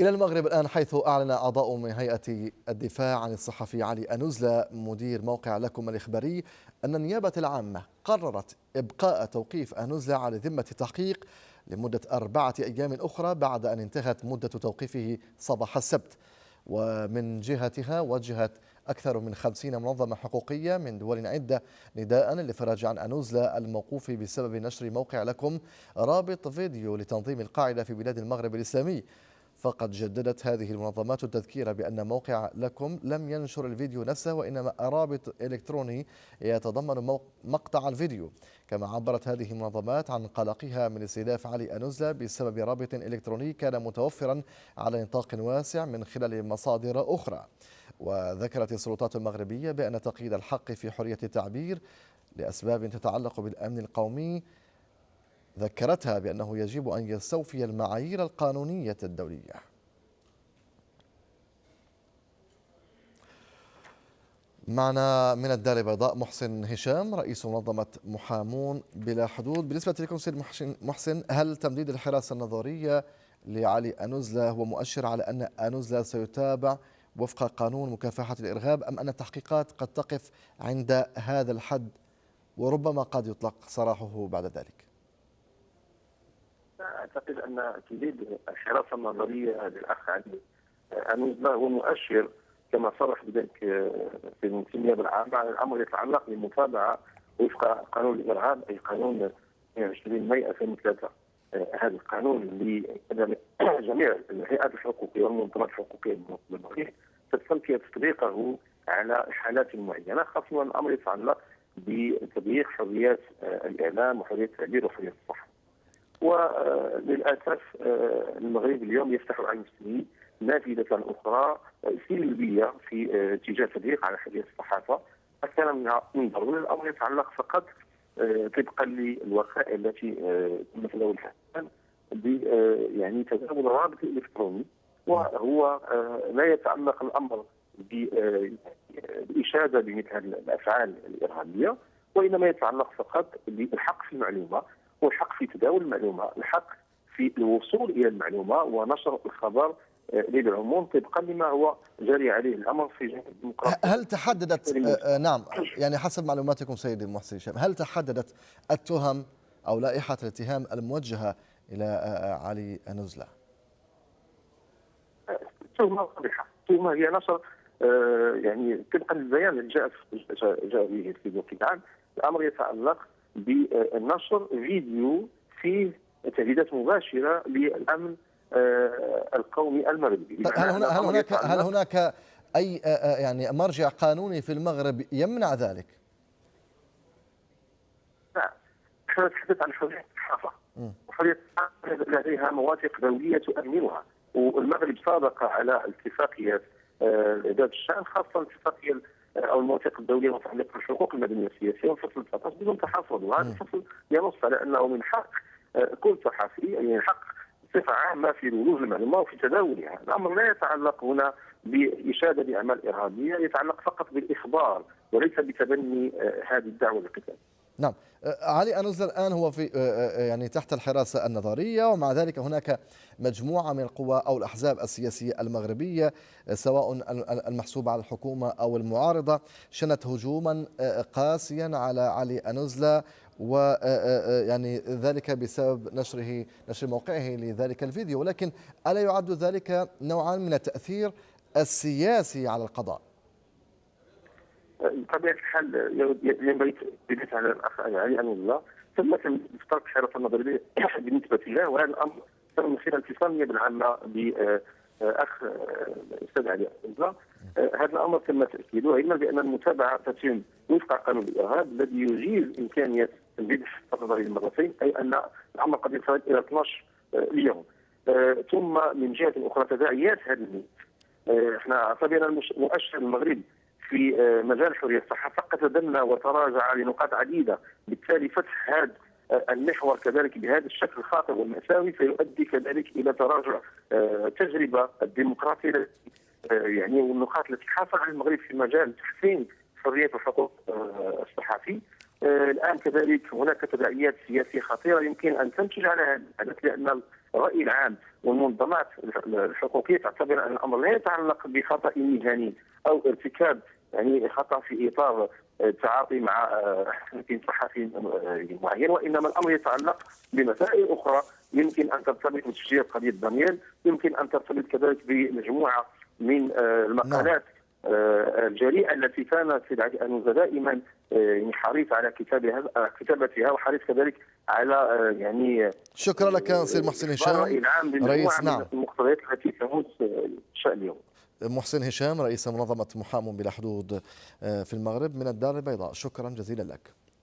إلى المغرب الآن، حيث أعلن أعضاء من هيئة الدفاع عن الصحفي علي أنوزلا مدير موقع لكم الإخباري أن النيابة العامة قررت إبقاء توقيف أنوزلا على ذمة التحقيق لمدة 4 أيام أخرى بعد أن انتهت مدة توقيفه صباح السبت. ومن جهتها وجهت أكثر من 50 منظمة حقوقية من دول عدة نداء للإفراج عن أنوزلا الموقوف بسبب نشر موقع لكم رابط فيديو لتنظيم القاعدة في بلاد المغرب الإسلامي. فقد جددت هذه المنظمات التذكير بأن موقع لكم لم ينشر الفيديو نفسه، وإنما رابط إلكتروني يتضمن مقطع الفيديو. كما عبرت هذه المنظمات عن قلقها من استهداف علي أنوزلا بسبب رابط إلكتروني كان متوفرا على نطاق واسع من خلال مصادر أخرى. وذكرت السلطات المغربية بأن تقييد الحق في حرية التعبير لأسباب تتعلق بالأمن القومي ذكرتها بأنه يجب أن يستوفي المعايير القانونية الدولية. معنا من الدار البيضاء محسن هشام، رئيس منظمة محامون بلا حدود. بالنسبة لكم سيد محسن، هل تمديد الحراسة النظرية لعلي أنوزلا هو مؤشر على أن أنوزلا سيتابع وفق قانون مكافحة الإرهاب، أم أن التحقيقات قد تقف عند هذا الحد وربما قد يطلق سراحه بعد ذلك؟ أعتقد أن تزيد الحراسة النظرية للأخ علي أنوزلا هو مؤشر كما صرح بذلك في النيابة العامة على الأمر يتعلق بالمتابعة وفق قانون الإرهاب، أي قانون 22 ماي 2003. هذا القانون لجميع الهيئات الحقوقية والمنظمات الحقوقية بالمغرب تتم تطبيقه على حالات معينة، خاصة الأمر يتعلق بتضييق حريات الإعلام وحرية التعبير وحرية الصحة. وللاسف المغرب اليوم يفتح على نفسه نافذه اخرى سلبيه في اتجاه تضييق على حريه الصحافه. كان من ضروري الامر يتعلق فقط طبقا للوقائع التي تم تداولها ب يعني تداول الرابط الالكتروني، وهو لا يتعلق الامر بالاشاده بمثل هذه الافعال الارهابيه، وانما يتعلق فقط بالحق في المعلومه، والحق في تداول المعلومه، الحق في الوصول الى المعلومه ونشر الخبر للعموم طبقا لما هو جاري عليه الامر في جهه الديمقراطيه. هل تحددت نعم، يعني حسب معلوماتكم سيدي محسن هشام، هل تحددت التهم او لائحه الاتهام الموجهه الى علي أنوزلا؟ التهمه واضحه، التهمه هي نشر يعني طبقا للبيان الذي جاء به في القطاع، الامر يتعلق بنشر فيديو فيه تهديدات مباشره للامن القومي المغربي. هل هناك اي يعني مرجع قانوني في المغرب يمنع ذلك؟ لا، نحن نتحدث عن حريه الصحافه، وحريه الصحافه لديها مواثيق دوليه تؤمنها، والمغرب صادق على اتفاقيات ذات الشان، خاصه الاتفاقيه او المواثيق الدوليه المتعلقه بالحقوق المدنيه السياسيه والفصل 19 بدون تحفظ. وهذا الفصل ينص على انه من حق كل صحفي، يعني حق بصفه عامه في الوصول للمعلومه وفي تداولها. الامر لا يتعلق هنا باشاده باعمال ارهابيه، يتعلق فقط بالاخبار وليس بتبني هذه الدعوه للقتال. نعم، علي أنوزلا الآن هو في يعني تحت الحراسة النظرية، ومع ذلك هناك مجموعة من القوى أو الأحزاب السياسية المغربية سواء المحسوبة على الحكومة أو المعارضة شنت هجوما قاسيا على علي أنوزلا، ويعني ذلك بسبب نشر موقعه لذلك الفيديو. ولكن ألا يعد ذلك نوعا من التأثير السياسي على القضاء؟ بطبيعه الحال ينبغي التثبيت على الاخ علي أنوزلا ثم تفترض الحراسه النظريه بالنسبه له، وهذا الامر تم من خلال اتصال النيابه العامه باخ الاستاذ علي أنوزلا. هذا الامر تم تاكيده، علما بان المتابعه تتم وفق قانون الارهاب الذي يجيز امكانيه تمديد الحراسه النظريه مرتين، اي ان الامر قد يصل الى 12 اليوم. ثم من جهه اخرى تداعيات هذه الموت، احنا اعتبرنا مؤشر المغرب في مجال حريه الصحافه قد تدنى وتراجع لنقاط عديده، بالتالي فتح هذا المحور كذلك بهذا الشكل الخاطئ والمأساوي سيؤدي كذلك الى تراجع التجربه الديمقراطيه يعني والنقاط التي حافظ على المغرب في مجال تحسين حريه وحقوق الصحفي. الان كذلك هناك تداعيات سياسيه خطيره يمكن ان تنتج على هذا الحدث، لان الراي العام والمنظمات الحقوقيه تعتبر ان الامر لا يتعلق بخطا مهني او ارتكاب يعني خطا في اطار التعاطي مع يمكن صحفي معين، وانما الامر يتعلق بمسائل اخرى يمكن ان ترتبط بتشجيع قضيه دانييل، يمكن ان ترتبط كذلك بمجموعه من نعم. المقالات الجريئه التي كان سيد علي أنوزة دائما يعني حريص على كتابتها، وحريص كذلك على يعني شكرا لك سير محسن الراي هشام العام بمجموعه رئيس، من نعم، المقتضيات التي تمس الشان اليوم. محسن هشام رئيس منظمة محام بلا حدود في المغرب من الدار البيضاء، شكرا جزيلا لك.